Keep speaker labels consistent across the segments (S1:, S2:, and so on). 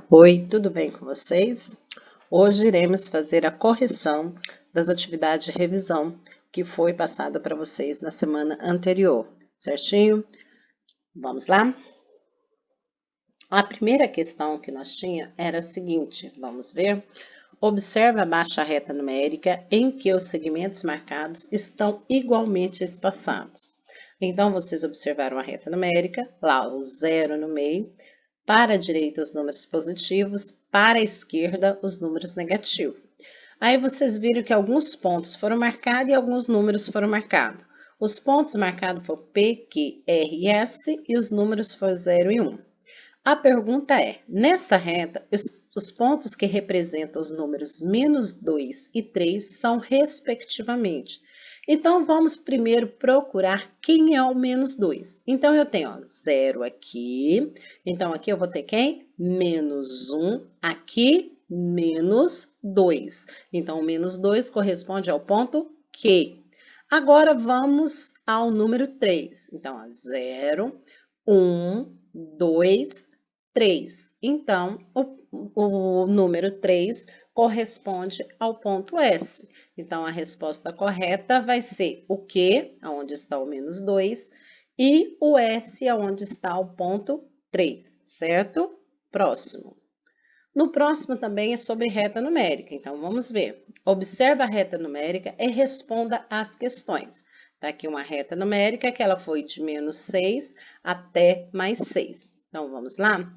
S1: Oi, tudo bem com vocês? Hoje iremos fazer a correção das atividades de revisão que foi passada para vocês na semana anterior, certinho? Vamos lá? A primeira questão que nós tinha era a seguinte, vamos ver? Observe abaixo a reta numérica em que os segmentos marcados estão igualmente espaçados. Então, vocês observaram a reta numérica, lá o zero no meio, para a direita os números positivos, para a esquerda os números negativos. Aí vocês viram que alguns pontos foram marcados e alguns números foram marcados. Os pontos marcados foram P, Q, R e S e os números foram 0 e 1. A pergunta é, nesta reta, os pontos que representam os números menos 2 e 3 são respectivamente. Então, vamos primeiro procurar quem é o menos 2. Então, eu tenho 0 aqui. Então, aqui eu vou ter quem? Menos 1. Aqui, menos 2. Então, o menos 2 corresponde ao ponto Q. Agora, vamos ao número 3. Então, 0, 1, 2, 3. Então, o número 3 corresponde ao ponto S. Então, a resposta correta vai ser o Q, onde está o menos 2, e o S, onde está o ponto 3, certo? Próximo. No próximo também é sobre reta numérica, então vamos ver. Observe a reta numérica e responda às questões. Está aqui uma reta numérica que ela foi de menos 6 até mais 6. Então, vamos lá?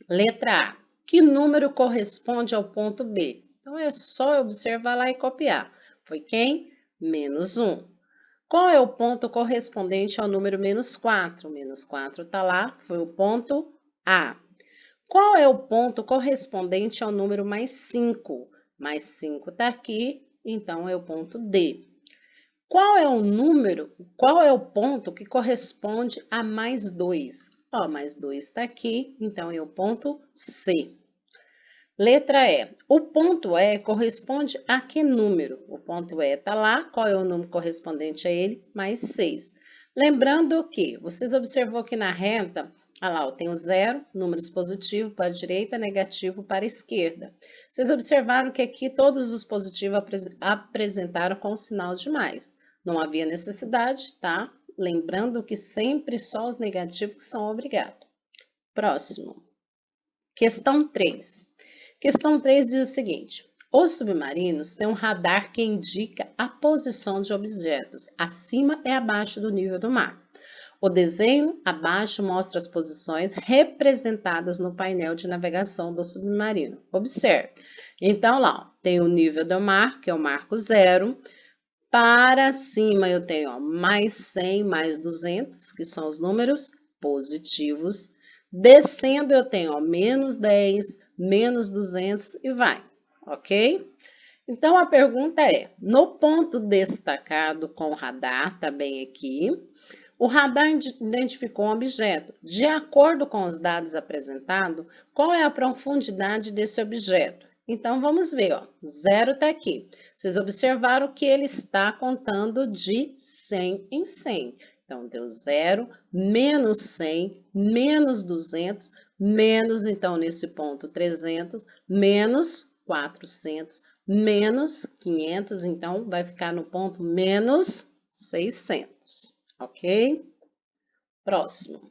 S1: Letra A. Que número corresponde ao ponto B? Então, é só observar lá e copiar. Foi quem? Menos 1. Qual é o ponto correspondente ao número menos 4? O menos 4 está lá, foi o ponto A. Qual é o ponto correspondente ao número mais 5? Mais 5 está aqui, então é o ponto D. Qual é o número, qual é o ponto que corresponde a mais 2? Ó, mais 2 está aqui, então é o ponto C. Letra E. O ponto E corresponde a que número? O ponto E está lá, qual é o número correspondente a ele? Mais 6. Lembrando que vocês observou que na reta, olha lá, tem o 0, números positivos para a direita, negativo para a esquerda. Vocês observaram que aqui todos os positivos apresentaram com o sinal de mais. Não havia necessidade, tá? Lembrando que sempre só os negativos que são obrigados. Próximo. Questão 3. Questão 3 diz o seguinte: os submarinos têm um radar que indica a posição de objetos acima e abaixo do nível do mar. O desenho abaixo mostra as posições representadas no painel de navegação do submarino. Observe. Então, lá, ó, tem o nível do mar, que é o marco 0. Para cima eu tenho ó, mais 100, mais 200, que são os números positivos. Descendo eu tenho ó, menos 10, menos 200 e vai, ok? Então, a pergunta é, no ponto destacado com o radar, tá bem aqui, o radar identificou um objeto. De acordo com os dados apresentados, qual é a profundidade desse objeto? Então, vamos ver, ó, 0 está aqui. Vocês observaram que ele está contando de 100 em 100. Então, deu 0, menos 100, menos 200, menos, então, nesse ponto, 300, menos 400, menos 500, então, vai ficar no ponto menos 600, ok? Próximo.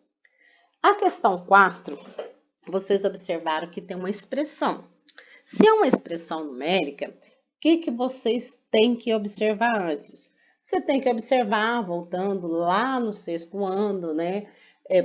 S1: A questão 4, vocês observaram que tem uma expressão. Se é uma expressão numérica, o que vocês têm que observar antes? Você tem que observar, voltando lá no sexto ano, né?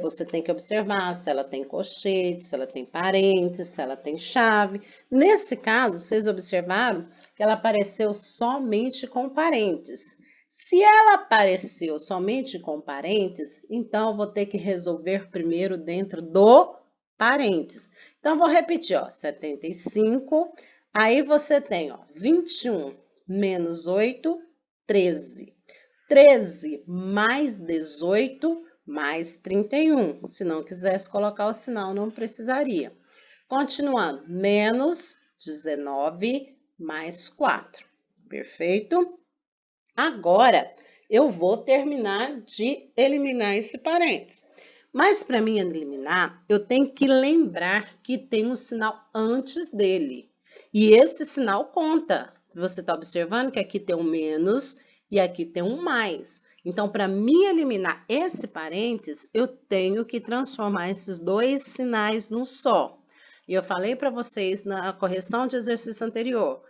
S1: Você tem que observar se ela tem colchete, se ela tem parênteses, se ela tem chave. Nesse caso, vocês observaram que ela apareceu somente com parênteses. Se ela apareceu somente com parênteses, então eu vou ter que resolver primeiro dentro do parênteses. Então, vou repetir, ó, 75, aí você tem, ó, 21 menos 8, 13. 13 mais 18 mais 31. Se não quisesse colocar o sinal, não precisaria. Continuando, menos 19 mais 4. Perfeito? Agora, eu vou terminar de eliminar esse parênteses. Mas para mim eliminar, eu tenho que lembrar que tem um sinal antes dele. E esse sinal conta. Você está observando que aqui tem um menos e aqui tem um mais. Então, para mim eliminar esse parênteses, eu tenho que transformar esses dois sinais num só. E eu falei para vocês na correção de exercício anterior,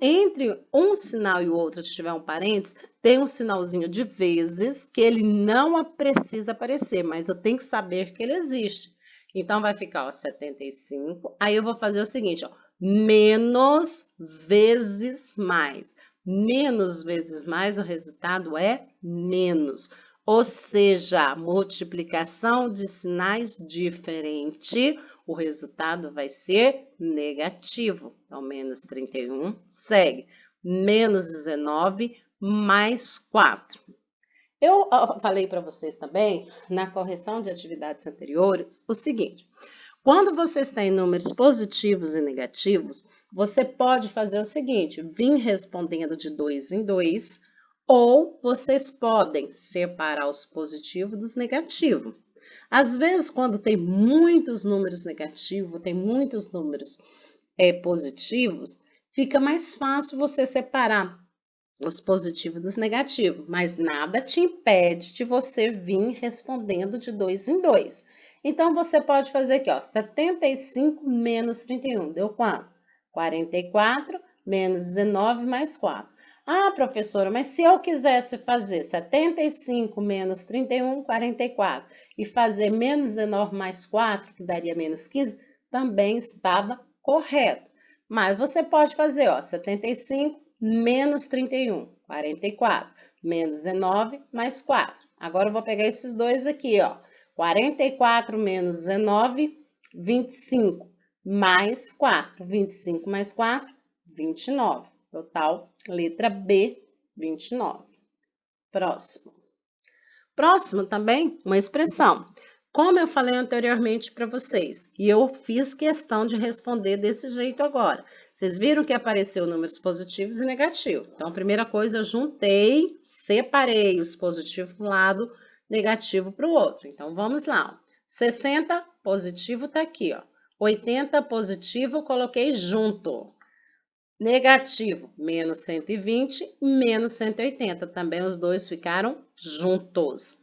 S1: entre um sinal e o outro tiver um parênteses, tem um sinalzinho de vezes que ele não precisa aparecer, mas eu tenho que saber que ele existe. Então, vai ficar, ó, 75. Aí eu vou fazer o seguinte, ó, menos vezes mais. Menos vezes mais, o resultado é menos. Ou seja, multiplicação de sinais diferente, o resultado vai ser negativo. Então, menos 31 segue. Menos 19 mais 4. Eu falei para vocês também, na correção de atividades anteriores, o seguinte. Quando você está em números positivos e negativos, você pode fazer o seguinte, vir respondendo de 2 em 2, ou vocês podem separar os positivos dos negativos. Às vezes, quando tem muitos números negativos, tem muitos números positivos, fica mais fácil você separar os positivos dos negativos, mas nada te impede de você vir respondendo de 2 em 2. Então, você pode fazer aqui, ó, 75 menos 31, deu quanto? 44 menos 19 mais 4. Ah, professora, mas se eu quisesse fazer 75 menos 31, 44, e fazer menos 19 mais 4, que daria menos 15, também estava correto. Mas você pode fazer, ó, 75 menos 31, 44, menos 19 mais 4. Agora eu vou pegar esses dois aqui, ó. 44 menos 19, 25, mais 4. 25 mais 4, 29. Total, letra B, 29. Próximo. Próximo também, uma expressão. Como eu falei anteriormente para vocês, e eu fiz questão de responder desse jeito agora. Vocês viram que apareceu números positivos e negativos. Então, a primeira coisa, eu juntei, separei os positivos para um lado, negativo para o outro. Então, vamos lá. 60 positivo está aqui, ó. 80 positivo, eu coloquei junto. Negativo, menos 120, menos 180. Também os dois ficaram juntos.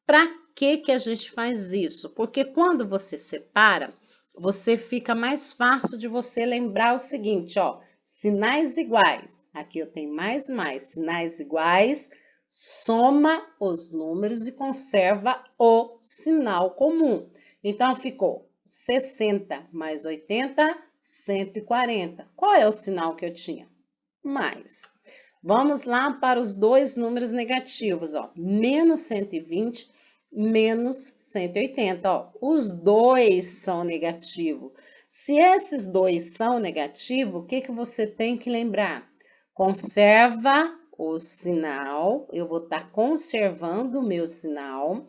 S1: Para que a gente faz isso? Porque quando você separa, você fica mais fácil de você lembrar o seguinte, ó, sinais iguais. Aqui eu tenho mais, sinais iguais, soma os números e conserva o sinal comum. Então, ficou 60 mais 80, 140. Qual é o sinal que eu tinha? Mais. Vamos lá para os dois números negativos, ó, menos 120, menos 180, ó. Os dois são negativos. Se esses dois são negativos, o que você tem que lembrar? Conserva o sinal, eu vou estar conservando o meu sinal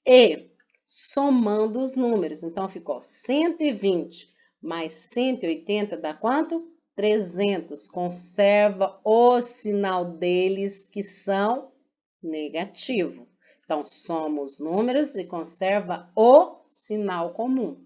S1: e somando os números. Então, ficou 120 mais 180 dá quanto? 300. Conserva o sinal deles que são negativo. Então, soma os números e conserva o sinal comum.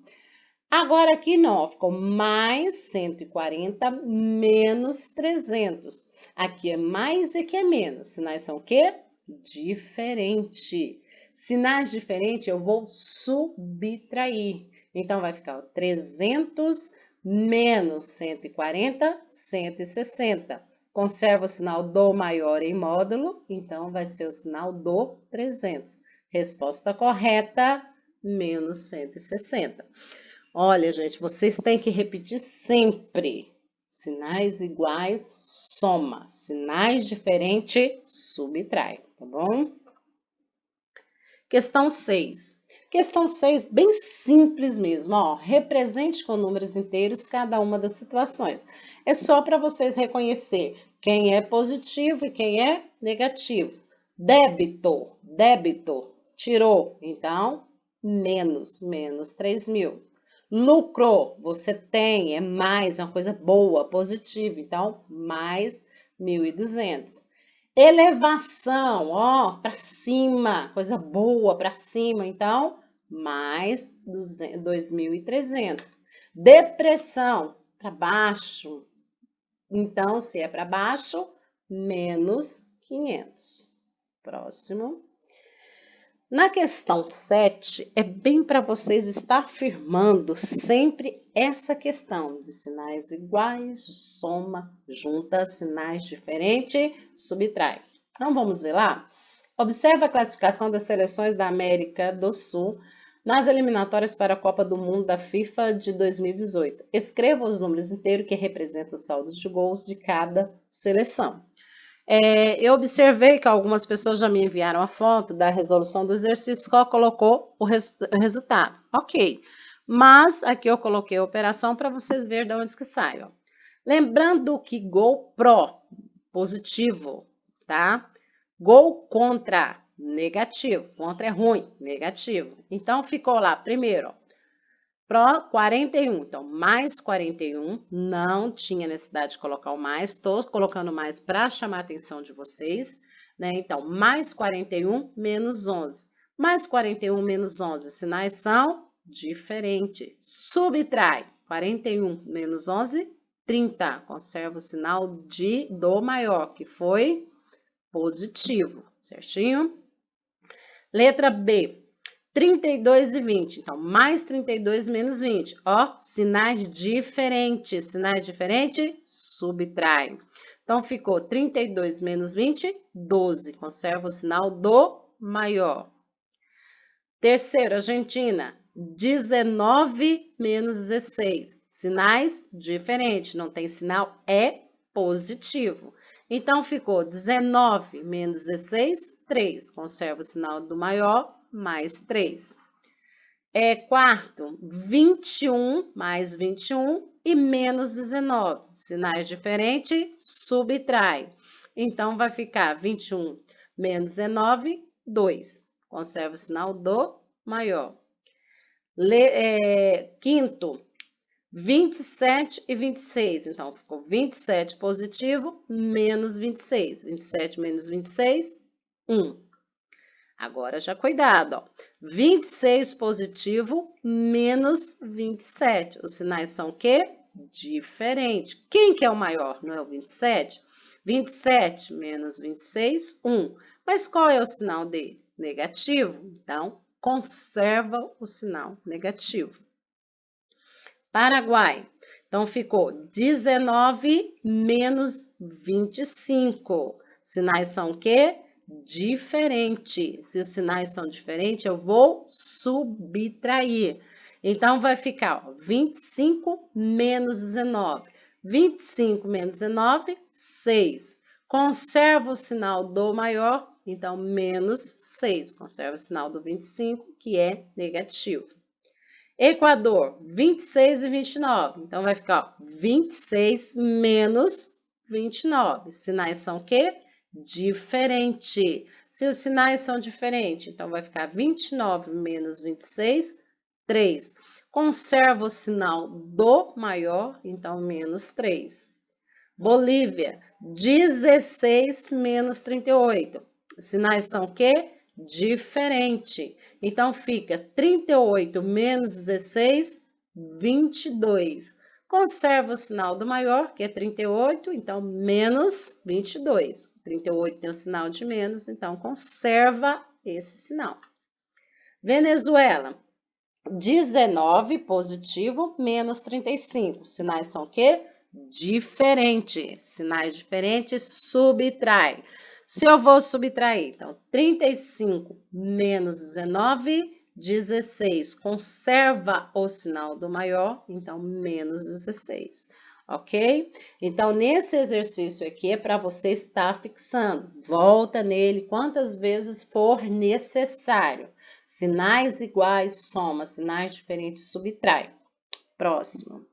S1: Agora, aqui não, ficou mais 140 menos 300. Aqui é mais e aqui é menos. Sinais são o quê? Diferente. Sinais diferentes eu vou subtrair. Então, vai ficar 300 menos 140, 160. Conserva o sinal do maior em módulo, então vai ser o sinal do 300. Resposta correta, menos 160. Olha, gente, vocês têm que repetir sempre. Sinais iguais, soma. Sinais diferentes, subtrai, tá bom? Questão 6. Questão 6, bem simples mesmo, ó. Represente com números inteiros cada uma das situações. É só para vocês reconhecer quem é positivo e quem é negativo. Débito, débito, tirou, então, menos 3.000. Lucro, você tem, é mais, é uma coisa boa, positiva, então, mais 1.200. Elevação, ó, para cima, coisa boa para cima, então, mais 2.300. Depressão, para baixo. Então, se é para baixo, menos 500. Próximo. Na questão 7, é bem para vocês estar afirmando sempre essa questão de sinais iguais, soma, junta, sinais diferentes, subtrai. Então, vamos ver lá? Observe a classificação das seleções da América do Sul nas eliminatórias para a Copa do Mundo da FIFA de 2018. Escreva os números inteiros que representam o saldo de gols de cada seleção. Eu observei que algumas pessoas já me enviaram a foto da resolução do exercício, só colocou o resultado. Ok, mas aqui eu coloquei a operação para vocês verem de onde que sai. Ó. Lembrando que gol pró, positivo, tá? Gol contra, negativo. Contra é ruim, negativo. Então, ficou lá, primeiro, ó. Pró 41, então mais 41, não tinha necessidade de colocar o mais, estou colocando mais para chamar a atenção de vocês, né? Então, mais 41 menos 11. Mais 41 menos 11, sinais são diferentes. Subtrai 41 menos 11, 30. Conserva o sinal do maior, que foi positivo, certinho? Letra B. 32 e 20. Então, mais 32 menos 20. Ó, sinais diferentes. Sinais diferentes, subtrai. Então, ficou 32 menos 20, 12. Conserva o sinal do maior. Terceiro, Argentina. 19 menos 16. Sinais diferentes. Não tem sinal, é positivo. Então, ficou 19 menos 16, 3. Conserva o sinal do maior, mais 3. Quarto, 21 mais 21 e menos 19. Sinais diferentes, subtrai. Então, vai ficar 21 menos 19, 2. Conserva o sinal do maior. Quinto, 27 e 26. Então, ficou 27 positivo, menos 26. 27 menos 26, 1. Agora, já cuidado, ó. 26 positivo, menos 27. Os sinais são o quê? Diferente. Quem que é o maior? Não é o 27? 27 menos 26, 1. Mas qual é o sinal dele? Negativo. Então, conserva o sinal negativo. Paraguai. Então, ficou 19 menos 25. Sinais são o quê? Diferente. Se os sinais são diferentes, eu vou subtrair. Então, vai ficar ó, 25 menos 19. 25 menos 19, 6. Conserva o sinal do maior, então, menos 6. Conserva o sinal do 25, que é negativo. Equador, 26 e 29. Então, vai ficar ó, 26 menos 29. Sinais são o quê? Diferente. Se os sinais são diferentes, então vai ficar 29 menos 26, 3. Conserva o sinal do maior, então menos 3. Bolívia, 16 menos 38. Sinais são o quê? Diferente. Então, fica 38 menos 16, 22. Conserva o sinal do maior, que é 38, então menos 22. 38 tem o sinal de menos, então conserva esse sinal. Venezuela, 19 positivo, menos 35. Sinais são o quê? Diferente. Sinais diferentes, subtrai. Se eu vou subtrair, então, 35 menos 19, 16. Conserva o sinal do maior, então, menos 16. Ok? Então, nesse exercício aqui é para você estar fixando. Volta nele quantas vezes for necessário. Sinais iguais, soma. Sinais diferentes, subtrai. Próximo.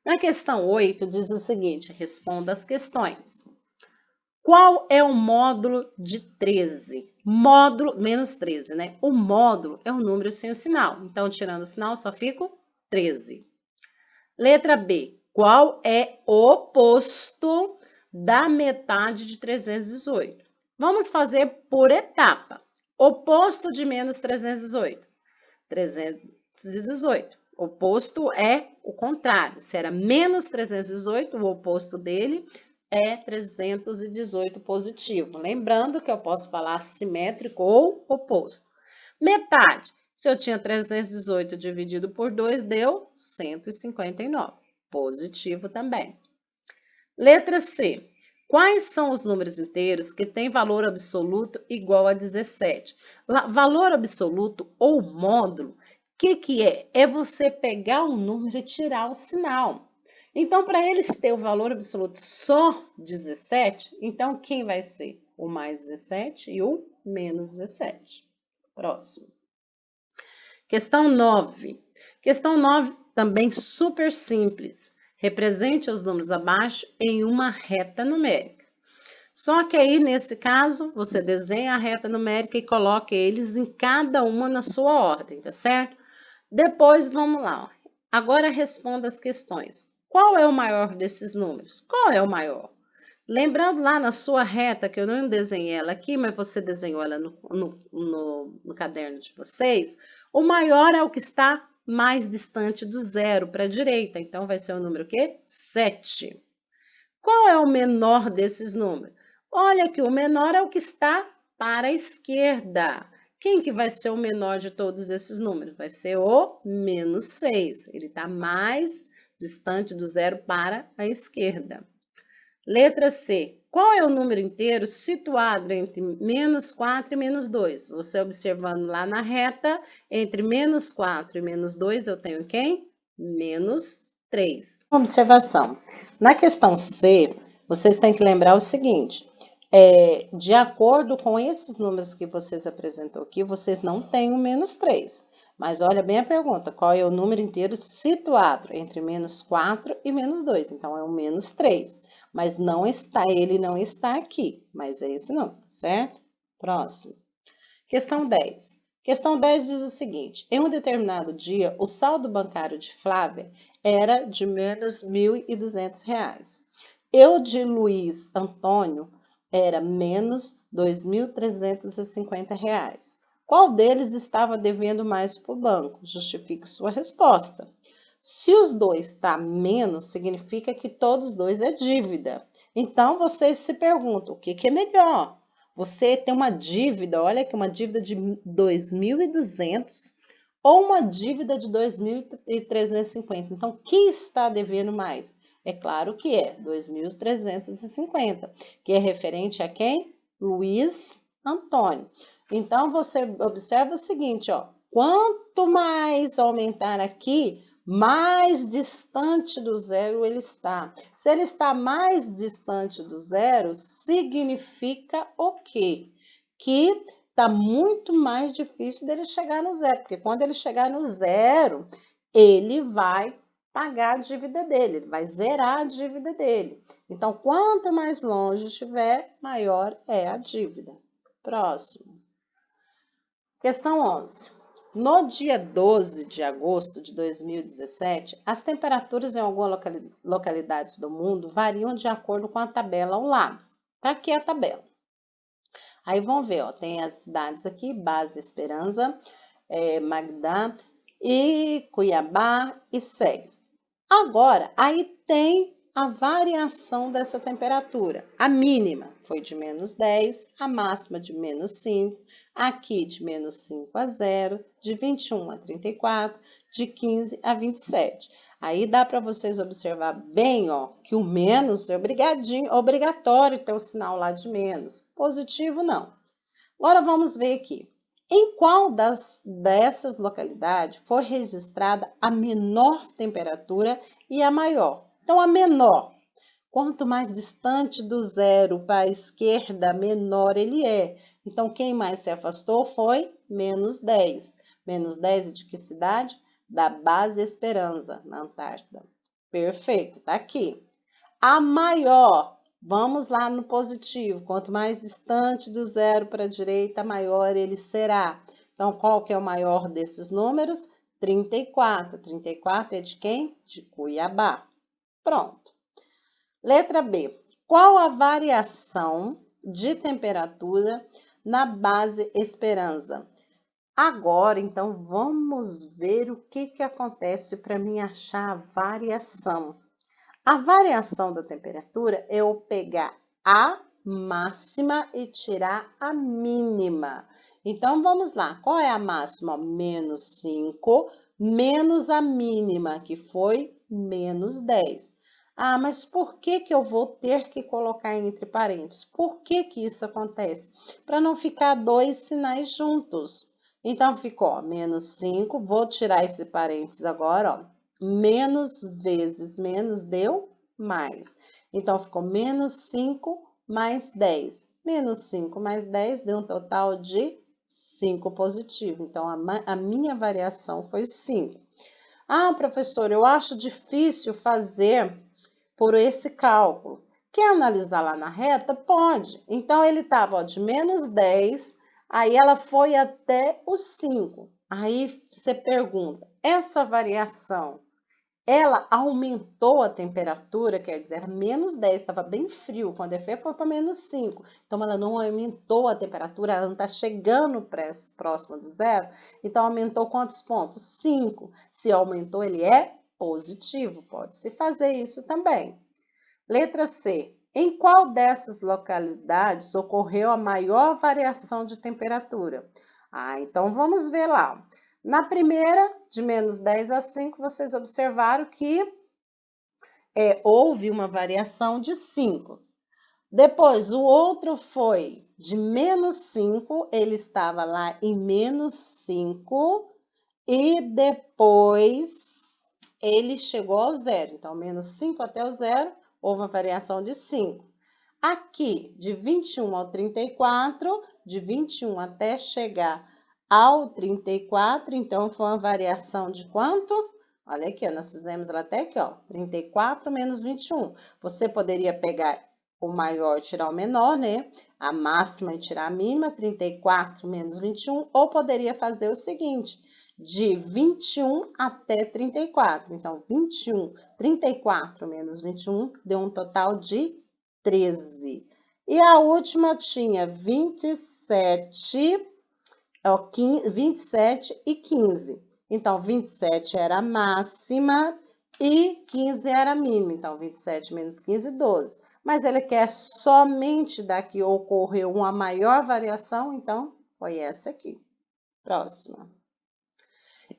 S1: Na questão 8, diz o seguinte, responda as questões. Qual é o módulo de 13? Módulo, menos 13, né? O módulo é um número sem o sinal. Então, tirando o sinal, só fica 13. Letra B. Qual é o oposto da metade de 318? Vamos fazer por etapa. Oposto de menos 318. 318. O oposto é o contrário. Se era menos 318, o oposto dele é 318 positivo. Lembrando que eu posso falar simétrico ou oposto. Metade. Se eu tinha 318 dividido por 2, deu 159. Positivo também. Letra C. Quais são os números inteiros que têm valor absoluto igual a 17? Valor absoluto ou módulo, o que é? É você pegar um número e tirar o sinal. Então, para eles ter o valor absoluto só 17, então quem vai ser? O mais 17 e o menos 17. Próximo. Questão 9. Questão 9 também super simples. Represente os números abaixo em uma reta numérica. Só que aí, nesse caso, você desenha a reta numérica e coloca eles em cada uma na sua ordem, tá certo? Depois, vamos lá. Agora responda as questões. Qual é o maior desses números? Qual é o maior? Lembrando lá na sua reta, que eu não desenhei ela aqui, mas você desenhou ela no caderno de vocês, o maior é o que está mais distante do zero para a direita. Então, vai ser o número o quê? 7. Qual é o menor desses números? Olha que o menor é o que está para a esquerda. Quem que vai ser o menor de todos esses números? Vai ser o menos 6. Ele está mais distante do zero para a esquerda. Letra C. Qual é o número inteiro situado entre menos 4 e menos 2? Você observando lá na reta, entre menos 4 e menos 2, eu tenho quem? Menos 3. Observação. Na questão C, vocês têm que lembrar o seguinte. De acordo com esses números que vocês apresentou aqui, vocês não têm o menos 3. Mas olha bem a pergunta, qual é o número inteiro situado entre menos 4 e menos 2? Então, é o menos 3. Mas ele não está aqui, mas é esse número, certo? Próximo. Questão 10. Questão 10 diz o seguinte, em um determinado dia, o saldo bancário de Flávia era de menos R$ 1.200. O de Luiz Antônio era menos R$ 2.350. Qual deles estava devendo mais para o banco? Justifique sua resposta. Se os dois está menos, significa que todos os dois é dívida. Então, vocês se perguntam, o que é melhor? Você tem uma dívida, olha aqui, uma dívida de 2.200 ou uma dívida de 2.350. Então, quem está devendo mais? É claro que é 2.350, que é referente a quem? Luiz Antônio. Então, você observa o seguinte, ó, quanto mais aumentar aqui, mais distante do zero ele está. Se ele está mais distante do zero, significa o quê? Que está muito mais difícil dele chegar no zero, porque quando ele chegar no zero, ele vai pagar a dívida dele, ele vai zerar a dívida dele. Então, quanto mais longe estiver, maior é a dívida. Próximo. Questão 11. No dia 12 de agosto de 2017, as temperaturas em algumas localidades do mundo variam de acordo com a tabela ao lado. Tá aqui a tabela. Aí vão ver, ó, tem as cidades aqui, Base Esperança, Magdá e Cuiabá e segue. Agora, aí tem a variação dessa temperatura. A mínima foi de menos 10, a máxima de menos 5, aqui de menos 5 a 0, de 21 a 34, de 15 a 27. Aí dá para vocês observar bem, ó, que o menos é obrigatório ter o sinal lá de menos. Positivo, não. Agora vamos ver aqui. Em qual dessas localidades foi registrada a menor temperatura e a maior? Então, a menor, quanto mais distante do zero para a esquerda, menor ele é. Então, quem mais se afastou foi menos 10. Menos 10 é de que cidade? Da Base Esperança, na Antártida. Perfeito, tá aqui. A maior, vamos lá no positivo. Quanto mais distante do zero para a direita, maior ele será. Então, qual que é o maior desses números? 34. 34 é de quem? De Cuiabá. Pronto. Letra B. Qual a variação de temperatura na Base Esperança? Agora, então, vamos ver o que acontece para mim achar a variação. A variação da temperatura é eu pegar a máxima e tirar a mínima. Então, vamos lá. Qual é a máxima? Menos 5, menos a mínima, que foi menos 10. Ah, mas por que eu vou ter que colocar entre parênteses? Por que isso acontece? Para não ficar dois sinais juntos. Então, ficou ó, menos 5. Vou tirar esse parênteses agora, ó. Menos vezes menos deu mais. Então, ficou menos 5 mais 10. Menos 5 mais 10 deu um total de 5 positivo. Então, a minha variação foi 5. Ah, professor, eu acho difícil fazer por esse cálculo. Quer analisar lá na reta? Pode. Então, ele estava de menos 10, aí ela foi até o 5. Aí você pergunta, essa variação ela aumentou a temperatura, quer dizer, menos 10, estava bem frio, quando foi para menos 5. Então, ela não aumentou a temperatura, ela não está chegando próximo do zero. Então, aumentou quantos pontos? 5. Se aumentou, ele é positivo. Pode-se fazer isso também. Letra C. Em qual dessas localidades ocorreu a maior variação de temperatura? Ah, então vamos ver lá. Na primeira, de menos 10 a 5, vocês observaram que houve uma variação de 5. Depois, o outro foi de menos 5, ele estava lá em menos 5, e depois ele chegou ao zero. Então, menos 5 até o zero, houve uma variação de 5. Aqui, de 21 ao 34, de 21 até chegar ao 34, então foi uma variação de quanto? Olha aqui, ó, nós fizemos ela até aqui, ó, 34 menos 21. Você poderia pegar o maior e tirar o menor, né? A máxima e tirar a mínima, 34 menos 21, ou poderia fazer o seguinte, de 21 até 34. Então, 34 menos 21 deu um total de 13. E a última tinha 27 e 15. Então, 27 era a máxima e 15 era a mínima. Então, 27 menos 15, 12. Mas ele quer somente daqui ocorreu uma maior variação, então foi essa aqui. Próxima.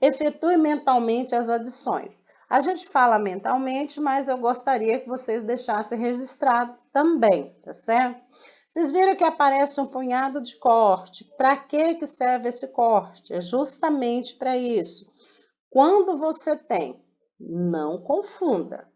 S1: Efetue mentalmente as adições. A gente fala mentalmente, mas eu gostaria que vocês deixassem registrado também, tá certo? Vocês viram que aparece um punhado de corte. Para que serve esse corte? É justamente para isso. Quando você tem, não confunda,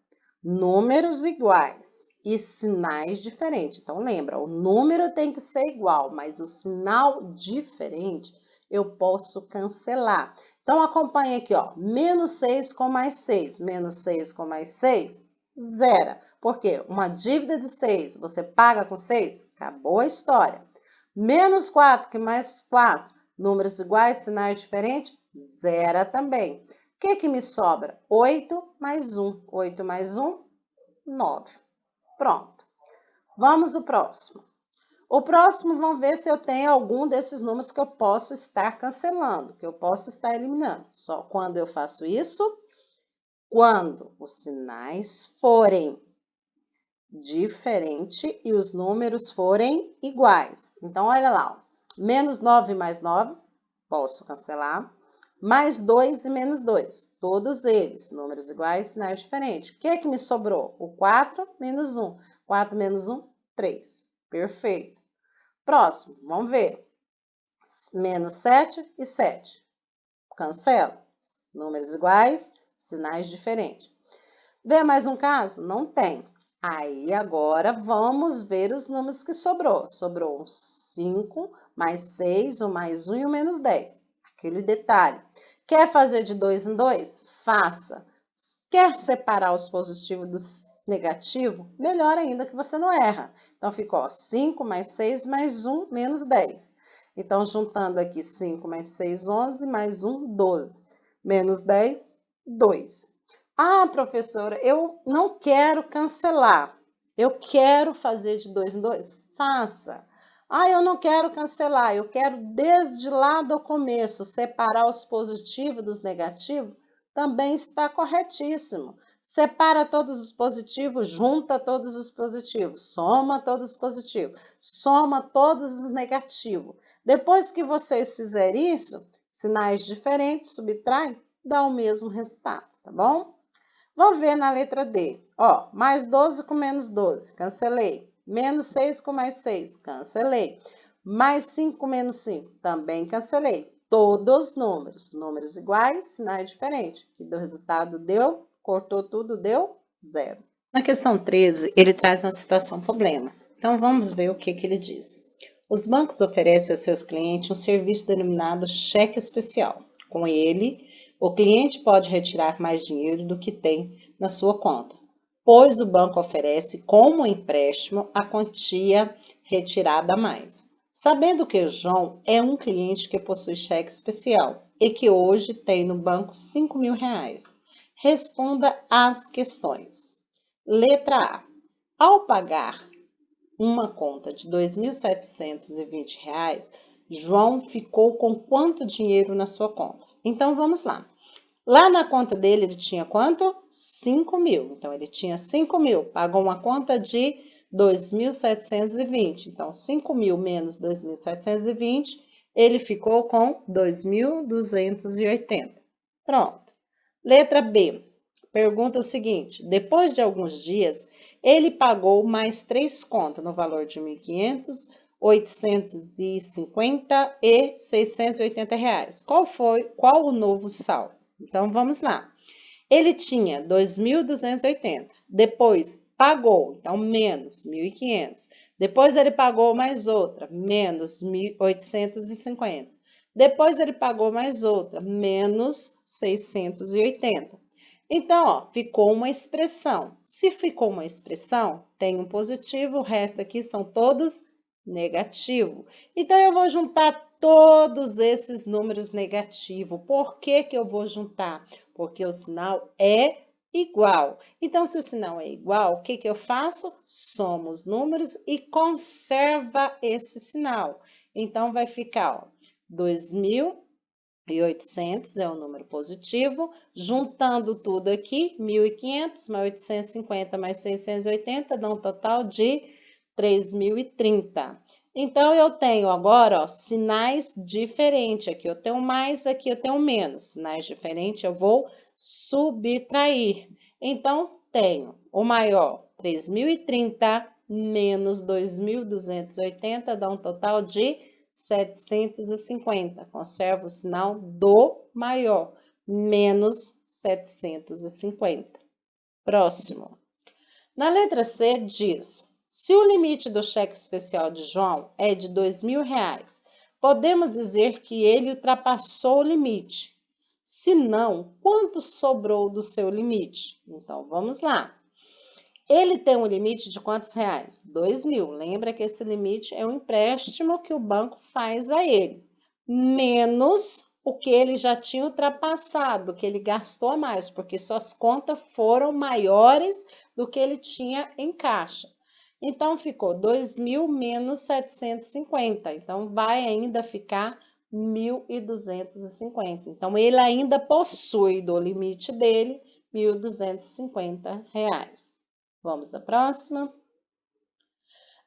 S1: números iguais e sinais diferentes. Então, lembra, o número tem que ser igual, mas o sinal diferente eu posso cancelar. Então, acompanha aqui, ó, menos 6 com mais 6, menos 6 com mais 6, zero. Por quê? Uma dívida de 6, você paga com 6? Acabou a história. Menos 4 que mais 4, números iguais, sinais diferentes, zero também. O que me sobra? 8 mais 1. 8 mais 1, 9. Pronto. Vamos ao próximo. O próximo, vamos ver se eu tenho algum desses números que eu posso estar cancelando, que eu posso estar eliminando. Só quando eu faço isso, quando os sinais forem diferentes e os números forem iguais. Então, olha lá, ó. Menos 9 mais 9, posso cancelar. Mais 2 e menos 2, todos eles, números iguais, sinais diferentes. O que me sobrou? O 4 menos 1. 4 menos 1, 3. Perfeito. Próximo, vamos ver. Menos 7 e 7. Cancela. Números iguais, sinais diferentes. Vê mais um caso? Não tem. Aí, agora, vamos ver os números que sobrou. Sobrou um 5, mais 6, um mais 1 e um menos 10. Aquele detalhe. Quer fazer de 2 em 2? Faça. Quer separar os positivos dos negativos? Melhor ainda que você não erra. Então, ficou 5 mais 6 mais 1 menos 10. Então, juntando aqui 5 mais 6, 11, mais 1, 12. Menos 10, 2. Ah, professora, eu não quero cancelar. Eu quero fazer de 2 em 2. Faça. Ah, eu não quero cancelar, eu quero desde lá do começo separar os positivos dos negativos, também está corretíssimo. Separa todos os positivos, junta todos os positivos, soma todos os positivos, soma todos os negativos. Depois que vocês fizerem isso, sinais diferentes, subtrai, dá o mesmo resultado, tá bom? Vamos ver na letra D. Ó, mais 12 com menos 12, cancelei. Menos 6 com mais 6, cancelei. Mais 5 com menos 5, também cancelei. Todos números iguais, sinais diferentes. Que do resultado deu, cortou tudo, deu zero. Na questão 13, ele traz uma situação problema. Então, vamos ver o que ele diz. Os bancos oferecem a seus clientes um serviço denominado cheque especial. Com ele, o cliente pode retirar mais dinheiro do que tem na sua conta, pois o banco oferece como empréstimo a quantia retirada a mais. Sabendo que o João é um cliente que possui cheque especial e que hoje tem no banco R$ 5.000, responda às questões. Letra A. Ao pagar uma conta de R$ 2.720, João ficou com quanto dinheiro na sua conta? Então, vamos lá. Lá na conta dele, ele tinha quanto? 5.000. Então, ele tinha 5.000. Pagou uma conta de 2.720. Então, 5.000 menos 2.720, ele ficou com 2.280. Pronto. Letra B. Pergunta o seguinte: depois de alguns dias, ele pagou mais 3 contas no valor de 1.500, 850 e R$ 680. Qual o novo saldo? Então, vamos lá. Ele tinha 2.280, depois pagou, então menos 1.500. Depois ele pagou mais outra, menos 1.850. Depois ele pagou mais outra, menos 680. Então, ó, ficou uma expressão. Se ficou uma expressão, tem um positivo, o resto aqui são todos negativos. Então, eu vou juntar todos esses números negativos. Por que que eu vou juntar? Porque o sinal é igual. Então, se o sinal é igual, o que que eu faço? Soma os números e conserva esse sinal. Então, vai ficar, ó, 2.800 é o número positivo, juntando tudo aqui, 1.500 mais 850 mais 680 dá um total de 3.030. Então, eu tenho agora, ó, sinais diferentes. Aqui eu tenho mais, aqui eu tenho menos. Sinais diferentes, eu vou subtrair. Então, tenho o maior, 3.030 menos 2.280 dá um total de 750. Conservo o sinal do maior, menos 750. Próximo. Na letra C diz: se o limite do cheque especial de João é de R$ 2.000, podemos dizer que ele ultrapassou o limite. Se não, quanto sobrou do seu limite? Então, vamos lá. Ele tem um limite de quantos reais? 2.000. Lembra que esse limite é um empréstimo que o banco faz a ele, menos o que ele já tinha ultrapassado, que ele gastou a mais, porque suas contas foram maiores do que ele tinha em caixa. Então, ficou 2.000 menos 750. Então, vai ainda ficar 1.250. Então, ele ainda possui do limite dele R$ 1.250. Vamos à próxima.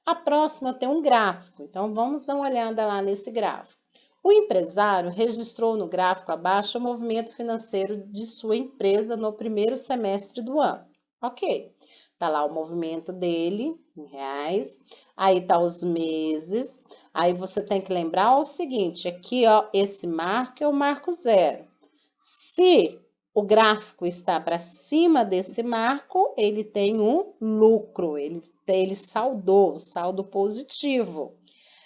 S1: A próxima tem um gráfico, então vamos dar uma olhada lá nesse gráfico. O empresário registrou no gráfico abaixo o movimento financeiro de sua empresa no primeiro semestre do ano. Ok, tá lá o movimento dele em reais, aí tá os meses, aí você tem que lembrar o seguinte, aqui ó, esse marco é o marco zero. Se o gráfico está para cima desse marco, ele tem um lucro, ele saldou, saldo positivo.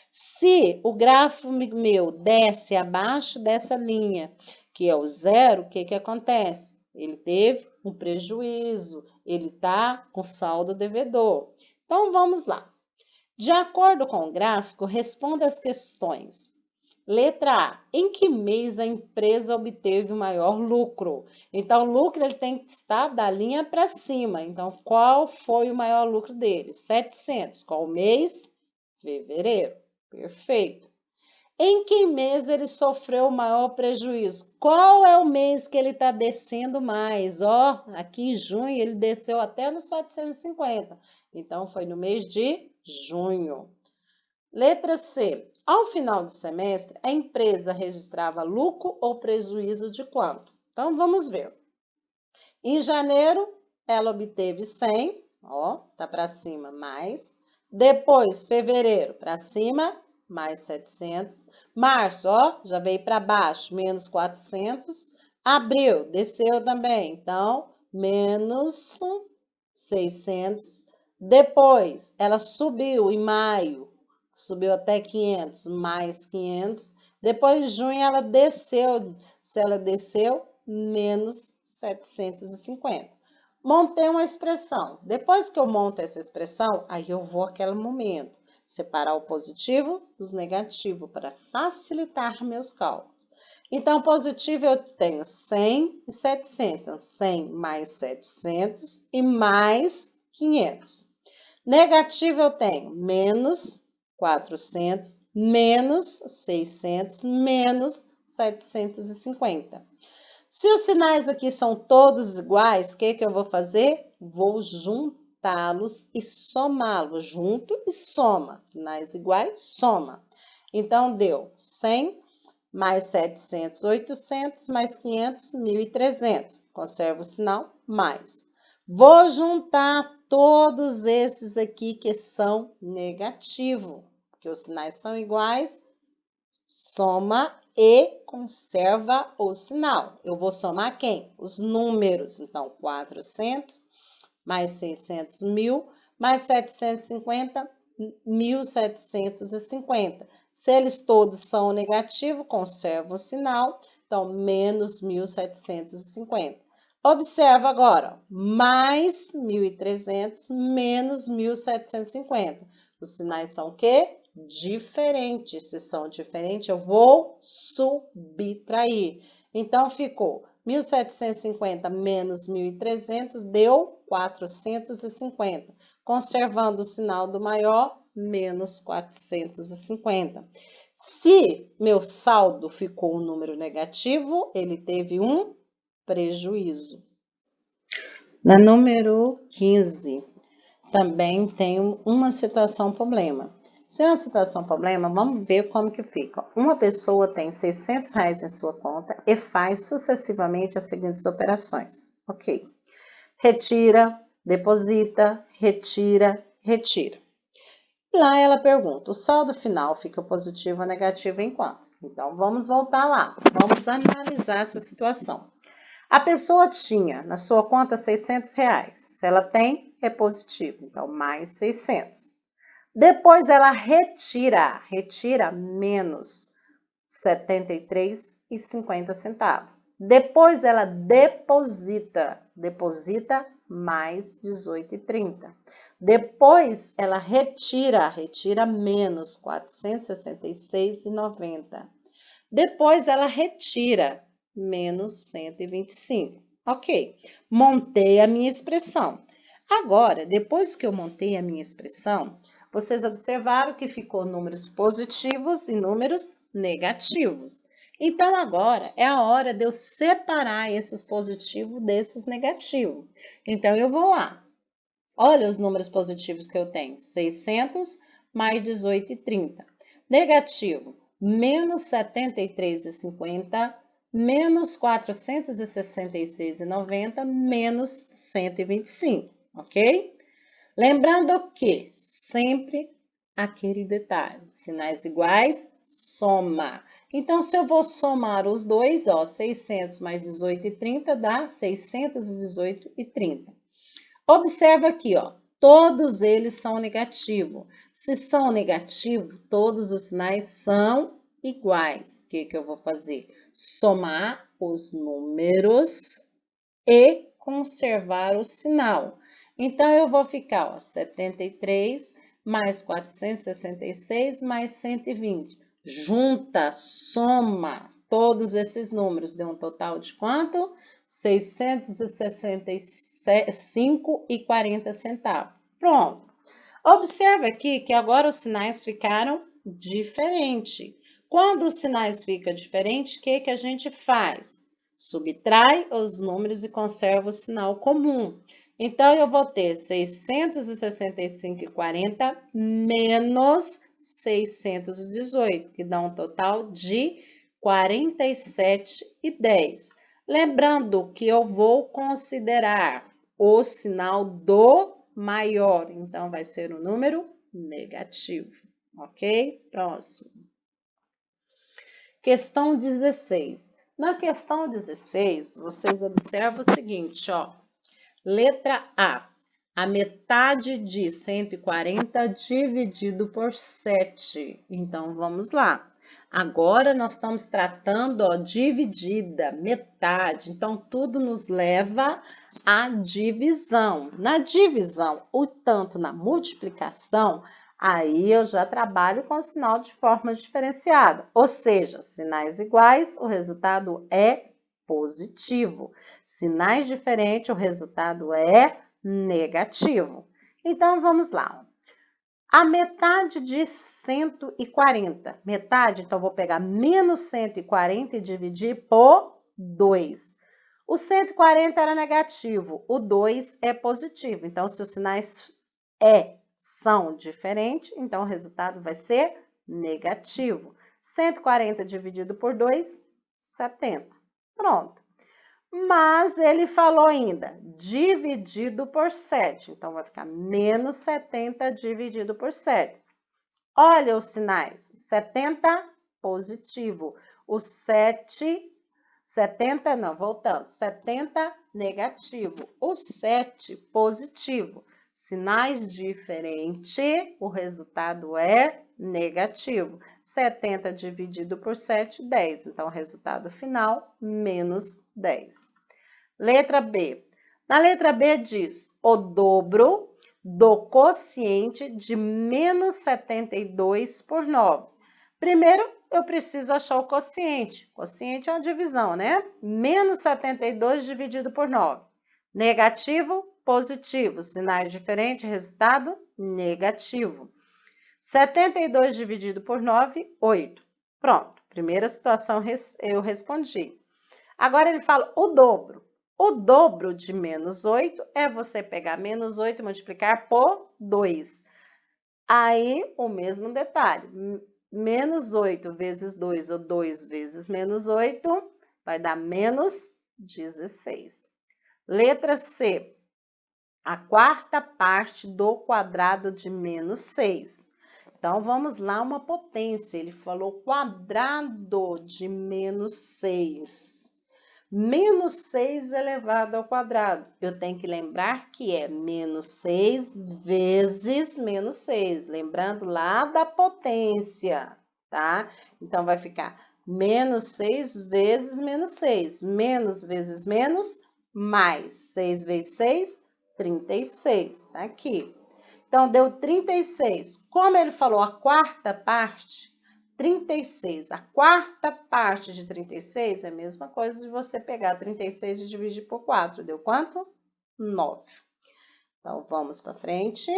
S1: Se o gráfico meu desce abaixo dessa linha, que é o zero, o que que acontece? Ele teve um prejuízo, ele está com saldo devedor. Então, vamos lá. De acordo com o gráfico, responda as questões. Letra A. Em que mês a empresa obteve o maior lucro? Então, o lucro ele tem que estar da linha para cima. Então, qual foi o maior lucro dele? 700. Qual mês? Fevereiro. Perfeito. Em que mês ele sofreu o maior prejuízo? Qual é o mês que ele está descendo mais? Ó, aqui em junho ele desceu até no 750. Então, foi no mês de junho. Letra C. Ao final do semestre, a empresa registrava lucro ou prejuízo de quanto? Então, vamos ver. Em janeiro, ela obteve 100, ó, tá para cima, mais. Depois, fevereiro, para cima, mais 700. Março, ó, já veio para baixo, menos 400. Abril, desceu também, então, menos 600. Depois, ela subiu em maio, subiu até 500, mais 500. Depois, em junho, ela desceu. Se ela desceu, menos 750. Montei uma expressão. Depois que eu monto essa expressão, aí eu vou àquele momento separar o positivo dos negativos para facilitar meus cálculos. Então, positivo eu tenho 100 e 700. 100 mais 700 e mais 500. Negativo eu tenho menos 400, menos 600, menos 750. Se os sinais aqui são todos iguais, o que eu vou fazer? Vou juntá-los e somá-los. Junto e soma. Sinais iguais, soma. Então, deu 100 mais 700, 800, mais 500, 1.300. Conservo o sinal, mais. Vou juntar todos esses aqui que são negativos, porque os sinais são iguais, soma e conserva o sinal. Eu vou somar quem? Os números. Então, 400 mais 600, 1.000, mais 750, 1.750. Se eles todos são negativos, conserva o sinal. Então, menos 1.750. Observa agora, mais 1.300, menos 1.750. Os sinais são o quê? Diferentes. Se são diferentes, eu vou subtrair. Então, ficou 1.750 menos 1.300 deu 450. Conservando o sinal do maior, menos 450. Se meu saldo ficou um número negativo, ele teve um prejuízo. Na número 15, também tem uma situação problema. Se é uma situação problema, vamos ver como que fica. Uma pessoa tem R$600 em sua conta e faz sucessivamente as seguintes operações. Ok. Retira, deposita, retira, retira. E lá ela pergunta, o saldo final fica positivo ou negativo em quanto? Então, vamos voltar lá. Vamos analisar essa situação. A pessoa tinha na sua conta R$600. Se ela tem, é positivo. Então, mais 600. Depois ela retira menos 73,50. Depois ela deposita mais 18,30. Depois ela retira menos 466,90. Depois ela retira menos 125. Ok, montei a minha expressão. Agora, depois que eu montei a minha expressão, vocês observaram que ficou números positivos e números negativos. Então, agora é a hora de eu separar esses positivos desses negativos. Então, eu vou lá. Olha os números positivos que eu tenho. 600 mais 18,30. Negativo, menos 73,50, menos 466,90, menos 125, ok? Lembrando que sempre aquele detalhe, sinais iguais, soma. Então, se eu vou somar os dois, ó, 600 mais 18,30 dá 618,30. Observa aqui, ó, todos eles são negativos. Se são negativos, todos os sinais são iguais. O que eu vou fazer? Somar os números e conservar o sinal. Então, eu vou ficar, ó, 73 mais 466 mais 120. Junta, soma todos esses números. Deu um total de quanto? 665,40. Pronto. Observe aqui que agora os sinais ficaram diferente. Quando os sinais ficam diferentes, o que a gente faz? Subtrai os números e conserva o sinal comum. Então, eu vou ter 665,40 menos 618, que dá um total de 47,10. Lembrando que eu vou considerar o sinal do maior, então vai ser o número negativo, ok? Próximo. Questão 16. Na questão 16, vocês observam o seguinte, ó. Letra A. A metade de 140 dividido por 7. Então, vamos lá. Agora, nós estamos tratando, ó, dividida, metade. Então, tudo nos leva à divisão. Na divisão, ou tanto na multiplicação, aí eu já trabalho com o sinal de forma diferenciada. Ou seja, sinais iguais, o resultado é positivo. Sinais diferentes, o resultado é negativo. Então, vamos lá. A metade de 140. Metade, então, vou pegar menos 140 e dividir por 2. O 140 era negativo, o 2 é positivo. Então, se os sinais são diferentes, então o resultado vai ser negativo. 140 dividido por 2, 70. Pronto. Mas ele falou ainda, dividido por 7. Então, vai ficar menos 70 dividido por 7. Olha os sinais. 70, positivo. O 7, 70, não, voltando. 70, negativo. O 7, positivo. Sinais diferentes, o resultado é negativo. 70 dividido por 7, 10. Então, o resultado final, menos 10. Letra B. Na letra B diz o dobro do quociente de menos 72 por 9. Primeiro, eu preciso achar o quociente. Quociente é uma divisão, né? Menos 72 dividido por 9. Negativo, positivo. Sinais diferentes, resultado negativo. 72 dividido por 9, 8. Pronto, primeira situação eu respondi. Agora ele fala o dobro. O dobro de menos 8 é você pegar menos 8 e multiplicar por 2. Aí, o mesmo detalhe. Menos 8 vezes 2, ou 2 vezes menos 8, vai dar menos 16. Letra C. A quarta parte do quadrado de menos 6. Então, vamos lá, uma potência. Ele falou quadrado de menos 6. Menos 6 elevado ao quadrado. Eu tenho que lembrar que é menos 6 vezes menos 6. Lembrando lá da potência, tá? Então, vai ficar menos 6 vezes menos 6. Menos vezes menos, mais. 6 vezes 6, 36. Tá aqui. Então, deu 36. Como ele falou a quarta parte, 36. A quarta parte de 36 é a mesma coisa de você pegar 36 e dividir por 4. Deu quanto? 9. Então, vamos para frente.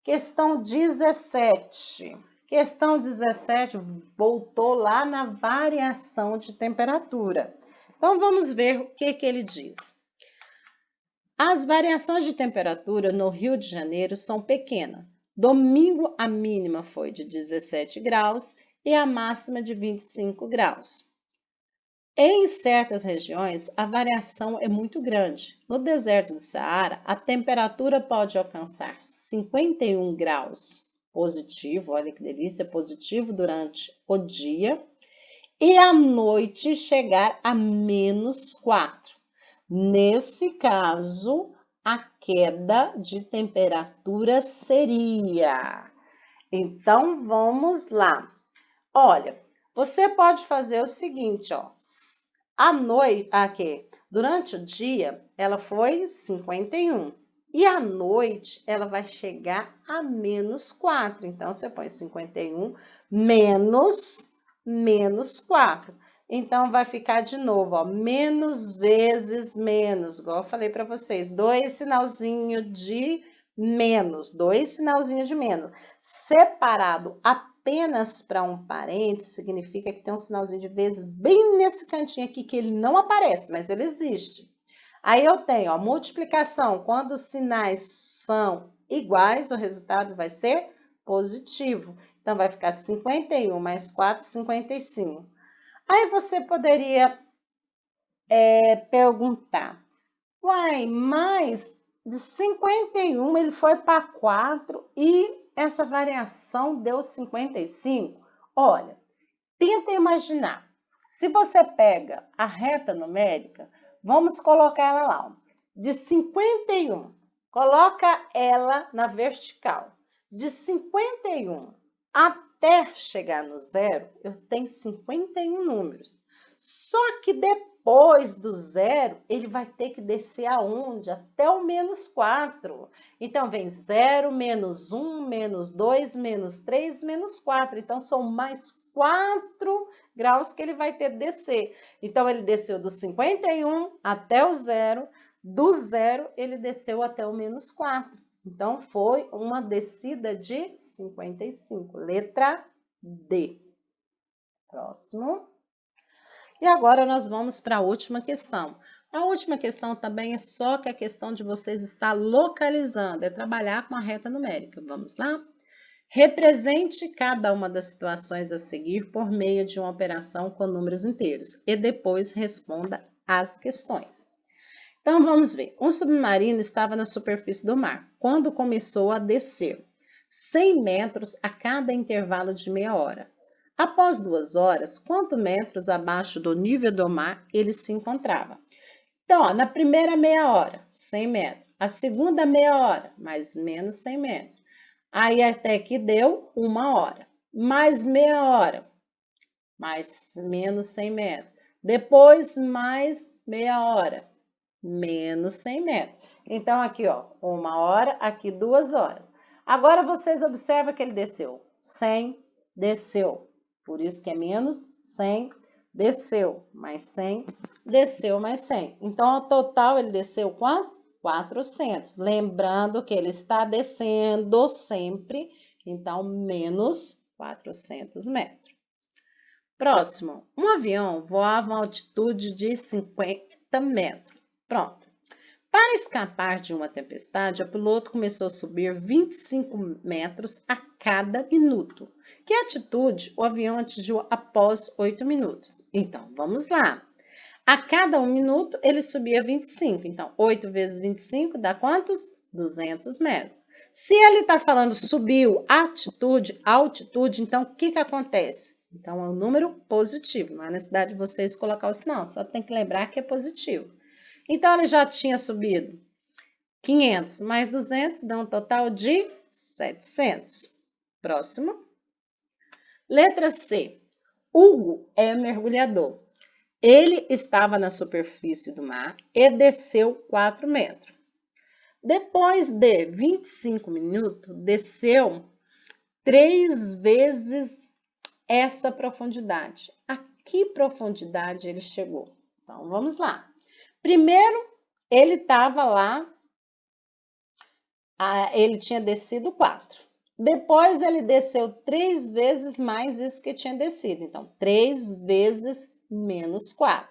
S1: Questão 17. Questão 17 voltou lá na variação de temperatura. Então, vamos ver o que ele diz. As variações de temperatura no Rio de Janeiro são pequenas. Domingo, a mínima foi de 17 graus e a máxima de 25 graus. Em certas regiões, a variação é muito grande. No deserto do Saara, a temperatura pode alcançar 51 graus positivo, olha que delícia, positivo durante o dia, e à noite chegar a menos 4. Nesse caso, a queda de temperatura seria. Então, vamos lá. Olha, você pode fazer o seguinte, ó. À noite, aqui, durante o dia, ela foi 51. E à noite, ela vai chegar a menos 4. Então, você põe 51 menos 4. Então, vai ficar de novo, ó, menos vezes menos, igual eu falei para vocês, 2 sinalzinho de menos, 2 sinalzinhos de menos. Separado apenas para um parênteses, significa que tem um sinalzinho de vezes bem nesse cantinho aqui, que ele não aparece, mas ele existe. Aí eu tenho, ó, multiplicação. Quando os sinais são iguais, o resultado vai ser positivo. Então, vai ficar 51 mais 4, 55. Aí você poderia perguntar, uai, mas de 51 ele foi para 4 e essa variação deu 55? Olha, tenta imaginar. Se você pega a reta numérica, vamos colocar ela lá, ó, de 51. Coloca ela na vertical. De 51 até chegar no zero, eu tenho 51 números. Só que depois do zero, ele vai ter que descer aonde? Até o menos 4. Então, vem 0, menos 1, menos 2, menos 3, menos 4. Então, são mais 4 graus que ele vai ter de descer. Então, ele desceu do 51 até o zero. Do zero, ele desceu até o menos 4. Então, foi uma descida de 55. Letra D. Próximo. E agora nós vamos para a última questão. A última questão também é só que a questão de vocês estar localizando, é trabalhar com a reta numérica. Vamos lá? Represente cada uma das situações a seguir por meio de uma operação com números inteiros e depois responda às questões. Então, vamos ver. Um submarino estava na superfície do mar quando começou a descer 100 metros a cada intervalo de meia hora. Após 2 horas, quantos metros abaixo do nível do mar ele se encontrava? Então, ó, na primeira meia hora, 100 metros. A segunda meia hora, mais menos 100 metros. Aí até que deu 1 hora. Mais meia hora, mais menos 100 metros. Depois, mais meia hora, menos 100 metros. Então, aqui, ó, 1 hora, aqui 2 horas. Agora, vocês observam que ele desceu. 100, desceu. Por isso que é menos 100, desceu. Mais 100, desceu mais 100. Então, ao total, ele desceu quanto? 400. Lembrando que ele está descendo sempre, então, menos 400 metros. Próximo. Um avião voava a altitude de 50 metros. Pronto. Para escapar de uma tempestade, o piloto começou a subir 25 metros a cada minuto. Que altitude o avião atingiu após 8 minutos? Então, vamos lá. A cada 1 minuto, ele subia 25. Então, 8 vezes 25 dá quantos? 200 metros. Se ele está falando subiu altitude, então, o que acontece? Então, é um número positivo. Não é necessidade de vocês colocar o sinal, só tem que lembrar que é positivo. Então, ele já tinha subido 500 mais 200, dá um total de 700. Próximo. Letra C. Hugo é mergulhador. Ele estava na superfície do mar e desceu 4 metros. Depois de 25 minutos, desceu 3 vezes essa profundidade. A que profundidade ele chegou? Então, vamos lá. Primeiro, ele estava lá, ele tinha descido 4. Depois, ele desceu 3 vezes mais isso que tinha descido. Então, 3 vezes menos 4.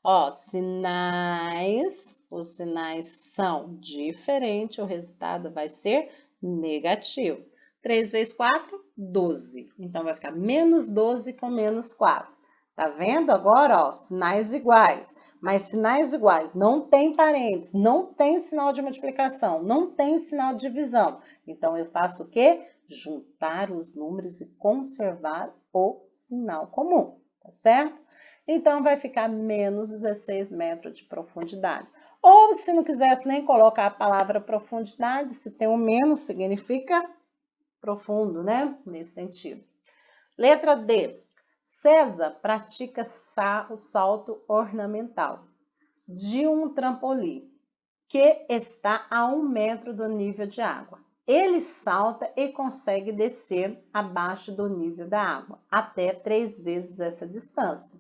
S1: Ó, sinais, os sinais são diferentes, o resultado vai ser negativo. 3 vezes 4, 12. Então, vai ficar menos 12 com menos 4. Tá vendo agora, ó, sinais iguais. Mas sinais iguais não tem parênteses, não tem sinal de multiplicação, não tem sinal de divisão. Então, eu faço o quê? Juntar os números e conservar o sinal comum, tá certo? Então, vai ficar menos 16 metros de profundidade. Ou, se não quisesse nem colocar a palavra profundidade, se tem um menos, significa profundo, né? Nesse sentido. Letra D. César pratica o salto ornamental de um trampolim que está a 1 metro do nível de água. Ele salta e consegue descer abaixo do nível da água, até 3 vezes essa distância.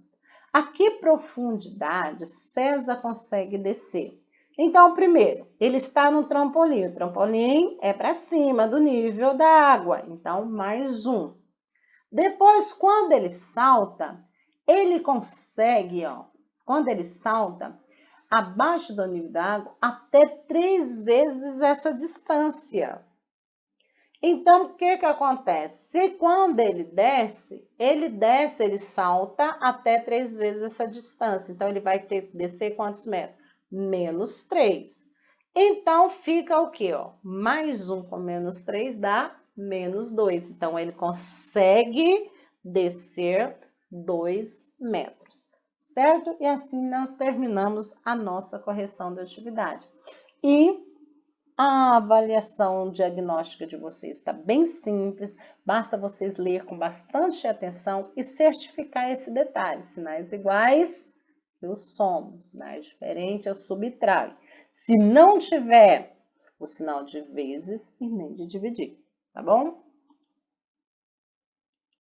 S1: A que profundidade César consegue descer? Então, primeiro, ele está no trampolim. O trampolim é para cima do nível da água. Então, mais 1. Depois, quando ele salta, ele consegue, ó, quando ele salta, abaixo do nível da água, até 3 vezes essa distância. Então, o que que acontece? Se quando ele desce, ele salta até 3 vezes essa distância. Então, ele vai ter que descer quantos metros? Menos 3. Então, fica o quê? Ó? Mais 1 com menos 3 dá menos 2. Então, ele consegue descer 2 metros, certo? E assim nós terminamos a nossa correção da atividade. E a avaliação diagnóstica de vocês está bem simples, basta vocês ler com bastante atenção e certificar esse detalhe. Sinais iguais, eu somo, sinais diferentes, eu subtraio. Se não tiver o sinal de vezes e nem de dividir, tá bom?